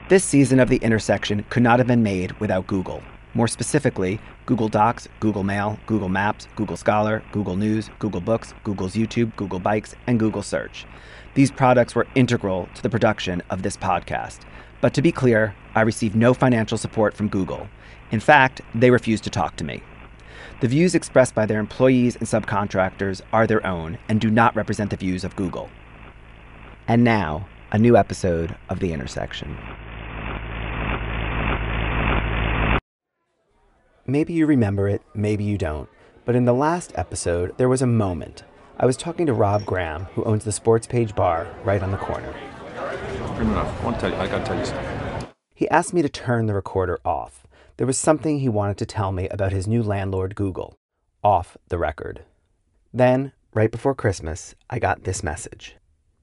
This season of The Intersection could not have been made without Google. More specifically, Google Docs, Google Mail, Google Maps, Google Scholar, Google News, Google Books, Google's YouTube, Google Bikes, and Google Search. These products were integral to the production of this podcast. But to be clear, I received no financial support from Google. In fact, they refused to talk to me. The views expressed by their employees and subcontractors are their own and do not represent the views of Google. And now, a new episode of The Intersection. Maybe you remember it, maybe you don't, but in the last episode, there was a moment. I was talking to Rob Graham, who owns the Sports Page bar right on the corner. I gotta tell you something. He asked me to turn the recorder off. There was something he wanted to tell me about his new landlord, Google, off the record. Then, right before Christmas, I got this message.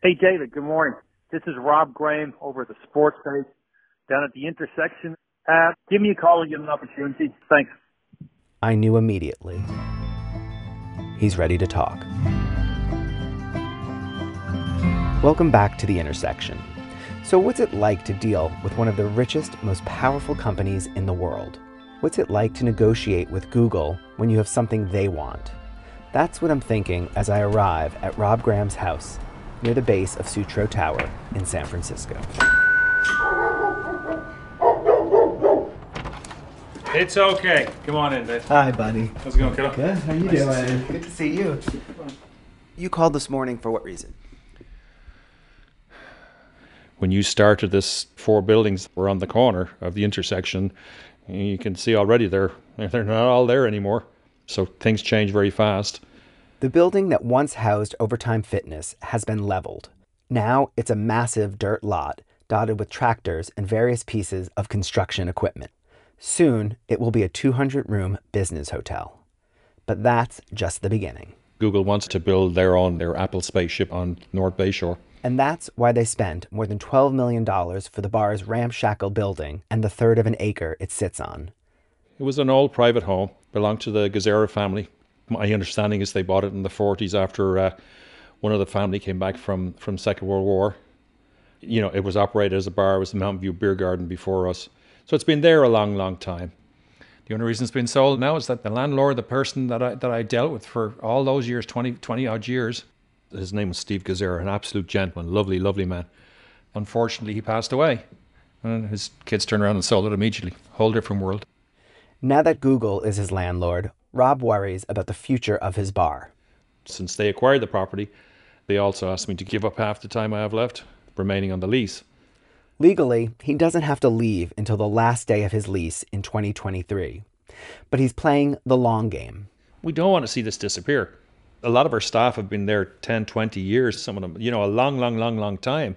Hey, David, good morning. This is Rob Graham over at the Sports Page down at the Intersection. Give me a call and give an opportunity. Thanks. I knew immediately. He's ready to talk. Welcome back to The Intersection. So what's it like to deal with one of the richest, most powerful companies in the world? What's it like to negotiate with Google when you have something they want? That's what I'm thinking as I arrive at Rob Graham's house near the base of Sutro Tower in San Francisco. It's okay. Come on in, Dave. Hi, buddy. How's it going, kiddo? Good. How you doing? Good to see you. You called this morning for what reason? When you started this, 4 buildings were on the corner of the intersection. You can see already they're not all there anymore. So things change very fast. The building that once housed Overtime Fitness has been leveled. Now it's a massive dirt lot dotted with tractors and various pieces of construction equipment. Soon, it will be a 200-room business hotel. But that's just the beginning. Google wants to build their Apple spaceship on North Bayshore. And that's why they spent more than $12 million for the bar's ramshackle building and the third of an acre it sits on. It was an old private home, belonged to the Googzilla family. My understanding is they bought it in the 40s after one of the family came back from Second World War. You know, it was operated as a bar. It was the Mountain View Beer Garden before us. So it's been there a long, long time. The only reason it's been sold now is that the landlord, the person that I dealt with for all those years, 20 odd years, his name was Steve Googzilla, an absolute gentleman, lovely, lovely man. Unfortunately, he passed away. And his kids turned around and sold it immediately. Whole different world. Now that Google is his landlord, Rob worries about the future of his bar. Since they acquired the property, they also asked me to give up half the time I have left, remaining on the lease. Legally, he doesn't have to leave until the last day of his lease in 2023. But he's playing the long game. We don't want to see this disappear. A lot of our staff have been there 10, 20 years, some of them, a long time.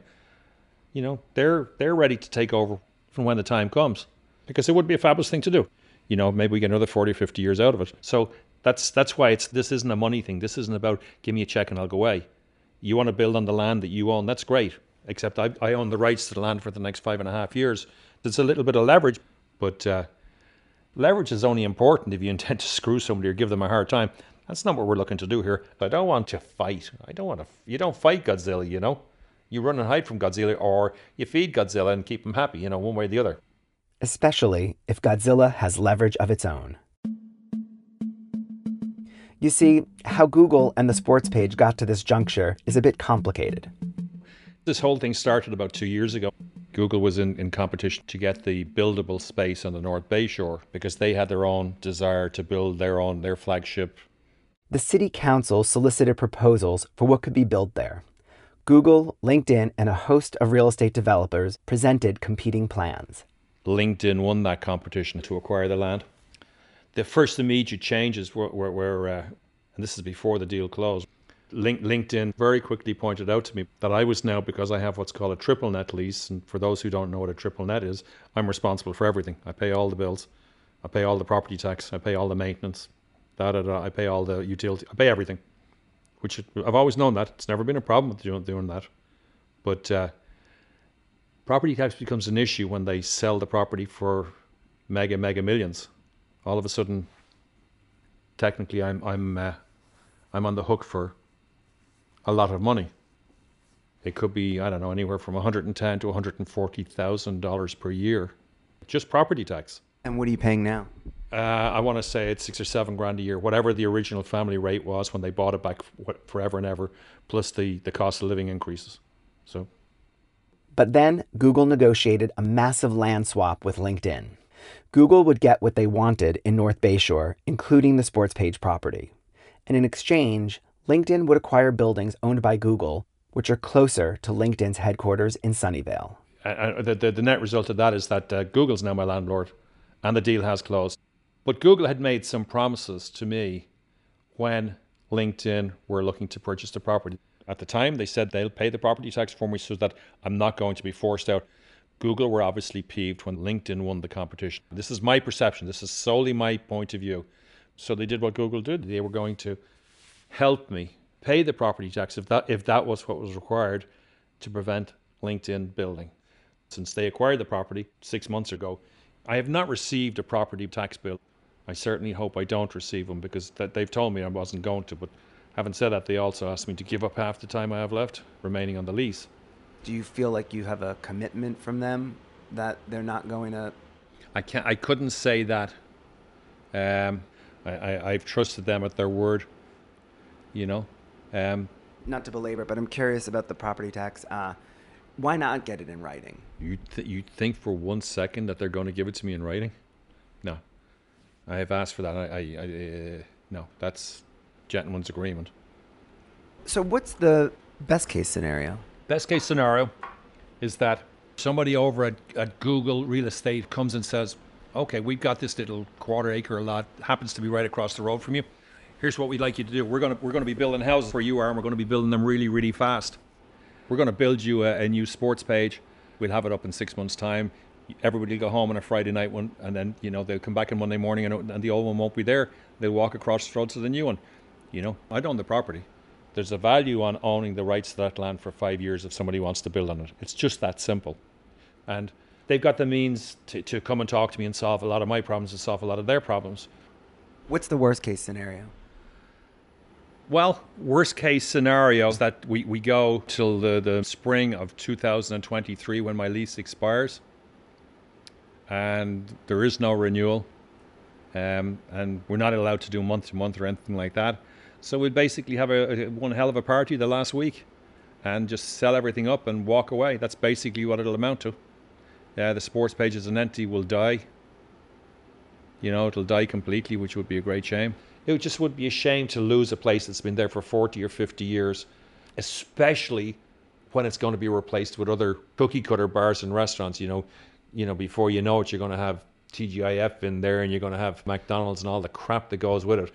They're ready to take over from when the time comes, because it would be a fabulous thing to do. Maybe we get another 40 or 50 years out of it. So that's why this isn't a money thing. This isn't about give me a check and I'll go away. You want to build on the land that you own, that's great. Except I own the rights to the land for the next 5.5 years. There's a little bit of leverage, but leverage is only important if you intend to screw somebody or give them a hard time. That's not what we're looking to do here. I don't want to fight. You don't fight Googzilla, You run and hide from Googzilla, or you feed Googzilla and keep them happy, one way or the other. Especially if Googzilla has leverage of its own. You see, how Google and the Sports Page got to this juncture is a bit complicated. This whole thing started about 2 years ago. Google was in competition to get the buildable space on the North Bayshore because they had their own desire to build their flagship. The city council solicited proposals for what could be built there. Google, LinkedIn, and a host of real estate developers presented competing plans. LinkedIn won that competition to acquire the land. The first immediate changes were and this is before the deal closed, LinkedIn very quickly pointed out to me that I was now, because I have what's called a triple net lease, and for those who don't know what a triple net is, I'm responsible for everything. I pay all the bills, I pay all the property tax, I pay all the maintenance, I pay all the utility, I pay everything, which I've always known that. It's never been a problem with doing that. But property tax becomes an issue when they sell the property for mega millions. All of a sudden, technically, I'm on the hook for a lot of money. It could be, I don't know, anywhere from $110,000 to $140,000 per year. Just property tax. And what are you paying now? I want to say it's $6 or $7 a year, whatever the original family rate was when they bought it back forever and ever, plus the cost of living increases. So, But then Google negotiated a massive land swap with LinkedIn. Google would get what they wanted in North Bayshore, including the sports page property. And in exchange, LinkedIn would acquire buildings owned by Google, which are closer to LinkedIn's headquarters in Sunnyvale. the net result of that is that Google's now my landlord, and the deal has closed. But Google had made some promises to me when LinkedIn were looking to purchase the property. At the time, they said they'll pay the property tax for me so that I'm not going to be forced out. Google were obviously peeved when LinkedIn won the competition. This is my perception. This is solely my point of view. So they did what Google did. They were going to help me pay the property tax if that was what was required to prevent LinkedIn building. Since they acquired the property 6 months ago, I have not received a property tax bill. I certainly hope I don't receive them because they've told me I wasn't going to. But having said that, they also asked me to give up half the time I have left remaining on the lease. Do you feel like you have a commitment from them that they're not going to? I couldn't say that. I've trusted them at their word, you know. Not to belabor, but I'm curious about the property tax. Why not get it in writing? You think for 1 second that they're going to give it to me in writing? No. I have asked for that. No, that's gentleman's agreement. So what's the best case scenario? Best case scenario is that somebody over at Google Real Estate comes and says, okay, we've got this little quarter-acre lot, happens to be right across the road from you. Here's what we'd like you to do. We're going to be building houses where you are, and we're going to be building them really, really fast. We're going to build you a new sports page. We'll have it up in 6 months' time. Everybody will go home on a Friday night one, and then they'll come back on Monday morning, and the old one won't be there. They'll walk across the road to the new one. I own the property. There's a value on owning the rights to that land for 5 years if somebody wants to build on it. It's just that simple. And they've got the means to come and talk to me and solve a lot of my problems and solve a lot of their problems. What's the worst case scenario? Well, worst case scenario is that we go till the spring of 2023 when my lease expires. And there is no renewal. And we're not allowed to do month to month or anything like that. So we'd basically have one hell of a party the last week and just sell everything up and walk away. That's basically what it'll amount to. The sports page as an entity will die. It'll die completely, which would be a great shame. It just would be a shame to lose a place that's been there for 40 or 50 years, especially when it's going to be replaced with other cookie cutter bars and restaurants. Before you know it, you're going to have TGIF in there, and you're going to have McDonald's and all the crap that goes with it.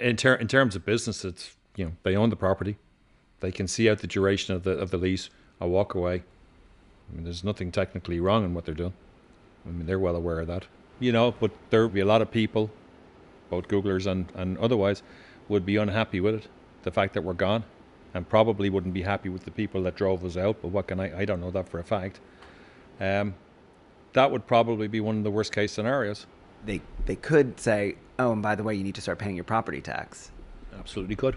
In terms of business, it's they own the property, they can see out the duration of the lease. I'll walk away. There's nothing technically wrong in what they're doing. They're well aware of that. But there'll be a lot of people, both Googlers and otherwise, would be unhappy with it. The fact that we're gone, and probably wouldn't be happy with the people that drove us out. But what can I don't know that for a fact. That would probably be one of the worst case scenarios. They could say, oh, and by the way, you need to start paying your property tax. Absolutely could.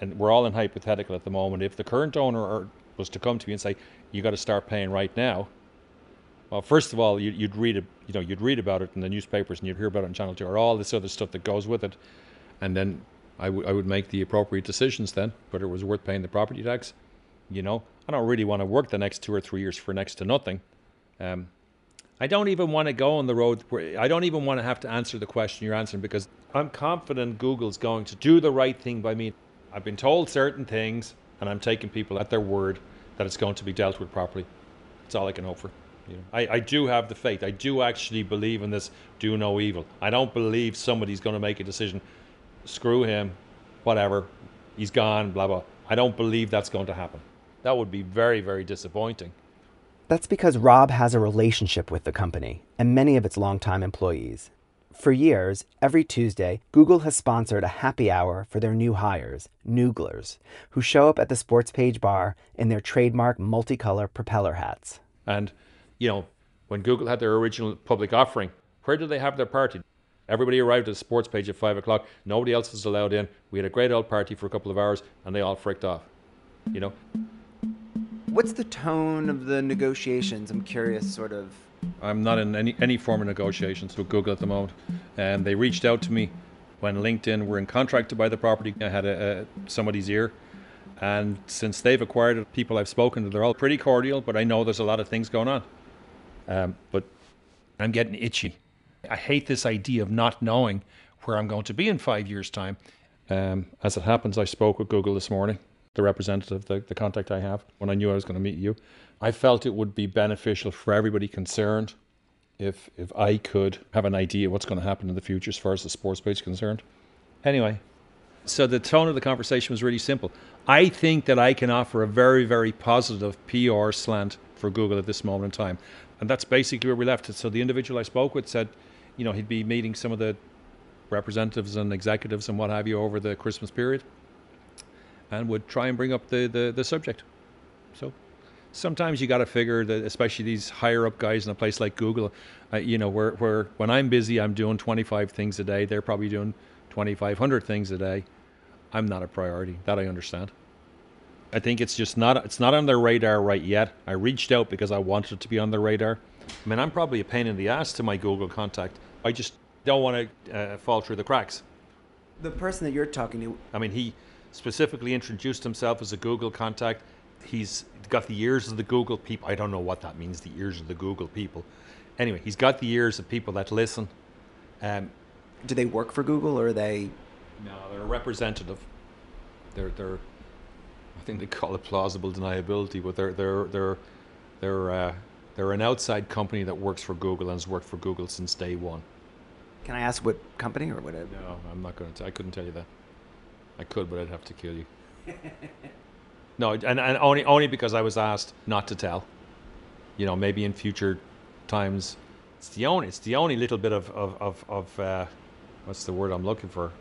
And we're all in hypothetical at the moment. If the current owner was to come to me and say, you got to start paying right now. Well, first of all, you'd read about it in the newspapers, and you'd hear about it on Channel 2, or all this other stuff that goes with it. And then I would make the appropriate decisions then, whether it was worth paying the property tax. I don't really want to work the next 2 or 3 years for next to nothing. I don't even want to go on the road where I don't even want to have to answer the question you're answering, because I'm confident Google's going to do the right thing by me. I've been told certain things, and I'm taking people at their word that it's going to be dealt with properly. That's all I can hope for. I do have the faith. I do actually believe in this do no evil. I don't believe somebody's going to make a decision, screw him, whatever, he's gone, blah, blah. I don't believe that's going to happen. That would be very, very disappointing. That's because Rob has a relationship with the company and many of its longtime employees. For years, every Tuesday, Google has sponsored a happy hour for their new hires, Nooglers, who show up at the sports page bar in their trademark multicolor propeller hats. And, when Google had their original public offering, where did they have their party? Everybody arrived at the sports page at 5 o'clock. Nobody else was allowed in. We had a great old party for a couple of hours, and they all fricked off. What's the tone of the negotiations? I'm curious, sort of. I'm not in any form of negotiations with Google at the moment. They reached out to me when LinkedIn were in contract to buy the property. I had somebody's ear. And since they've acquired it, people I've spoken to, they're all pretty cordial, but I know there's a lot of things going on. But I'm getting itchy. I hate this idea of not knowing where I'm going to be in 5 years' time. As it happens, I spoke with Google this morning, the representative, the contact I have, when I knew I was going to meet you. I felt it would be beneficial for everybody concerned if I could have an idea what's going to happen in the future as far as the sports page is concerned. Anyway, so the tone of the conversation was really simple. I think that I can offer a very, very positive PR slant for Google at this moment in time. And that's basically where we left it. So the individual I spoke with said, he'd be meeting some of the representatives and executives and what have you over the Christmas period and would try and bring up the subject. So sometimes you got to figure that, especially these higher up guys in a place like Google, where when I'm busy, I'm doing 25 things a day. They're probably doing 2,500 things a day. I'm not a priority. That I understand. I think it's not on their radar right yet. I reached out because I wanted it to be on their radar. I mean, I'm probably a pain in the ass to my Google contact. I just don't want to fall through the cracks. The person that you're talking to... I mean, he specifically introduced himself as a Google contact. He's got the ears of the Google people. I don't know what that means, the ears of the Google people. Anyway, he's got the ears of people that listen. Do they work for Google, or are they... No, they're a representative. They're I think they call it plausible deniability, but they're an outside company that works for Google and has worked for Google since day one. Can I ask what company or whatever? No, I'm not going to. I couldn't tell you that. I could, but I'd have to kill you. No, and only because I was asked not to tell. Maybe in future times. It's the only little bit of what's the word I'm looking for?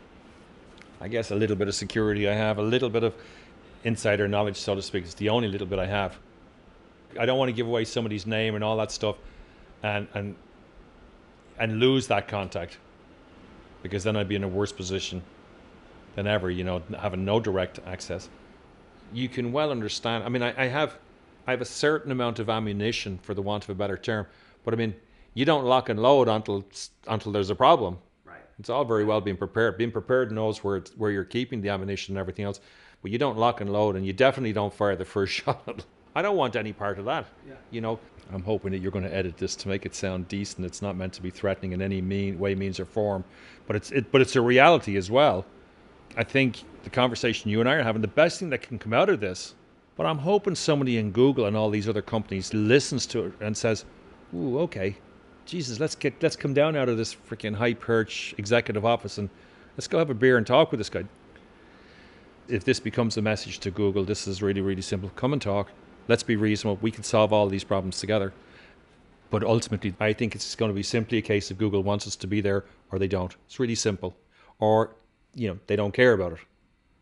I guess a little bit of security I have, a little bit of insider knowledge, so to speak. It's the only little bit I have. I don't want to give away somebody's name and all that stuff, and lose that contact, because then I'd be in a worse position than ever. Having no direct access. You can well understand. I mean, I have a certain amount of ammunition, for the want of a better term, but I mean, you don't lock and load until there's a problem. Right. It's all very well being prepared. Being prepared knows where you're keeping the ammunition and everything else, but you don't lock and load, and you definitely don't fire the first shot. I don't want any part of that. Yeah. I'm hoping that you're going to edit this to make it sound decent. It's not meant to be threatening in any way, means, or form, but it's a reality as well. I think the conversation you and I are having, the best thing that can come out of this, but I'm hoping somebody in Google and all these other companies listens to it and says, "Ooh, okay, Jesus, let's come down out of this freaking high perch executive office and let's go have a beer and talk with this guy." If this becomes a message to Google, this is really, really simple. Come and talk. Let's be reasonable. We can solve all these problems together. But ultimately, I think it's going to be simply a case of Google wants us to be there or they don't. It's really simple. Or, they don't care about it.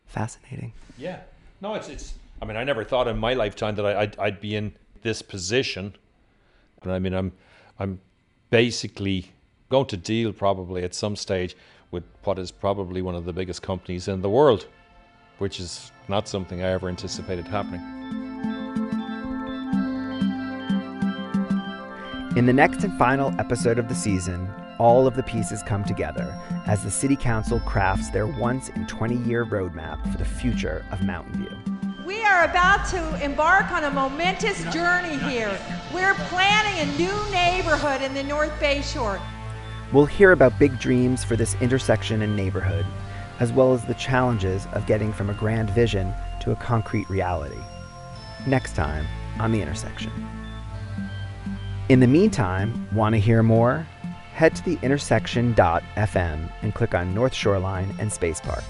Fascinating. Yeah. No, it's. I mean, I never thought in my lifetime that I'd be in this position. But I mean, I'm basically going to deal probably at some stage with what is probably one of the biggest companies in the world, which is not something I ever anticipated happening. In the next and final episode of the season, all of the pieces come together as the City Council crafts their once-in-20-year roadmap for the future of Mountain View. We are about to embark on a momentous journey here. We're planning a new neighborhood in the North Bay Shore. We'll hear about big dreams for this intersection and neighborhood, as well as the challenges of getting from a grand vision to a concrete reality. Next time on The Intersection. In the meantime, want to hear more? Head to theintersection.fm and click on North Shoreline and Space Park.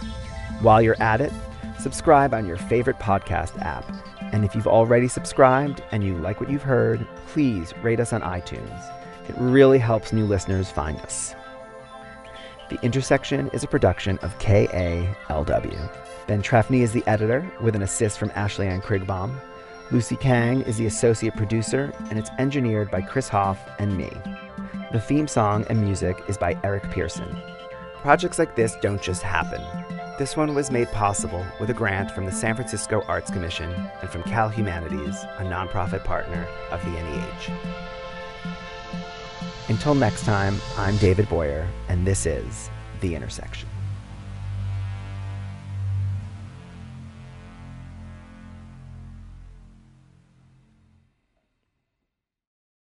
While you're at it, subscribe on your favorite podcast app. And if you've already subscribed and you like what you've heard, please rate us on iTunes. It really helps new listeners find us. The Intersection is a production of KALW. Ben Trefny is the editor, with an assist from Ashley Ann Krigbaum. Lucy Kang is the associate producer, and it's engineered by Chris Hoff and me. The theme song and music is by Eric Pearson. Projects like this don't just happen. This one was made possible with a grant from the San Francisco Arts Commission and from Cal Humanities, a nonprofit partner of the NEH. Until next time, I'm David Boyer, and this is The Intersection.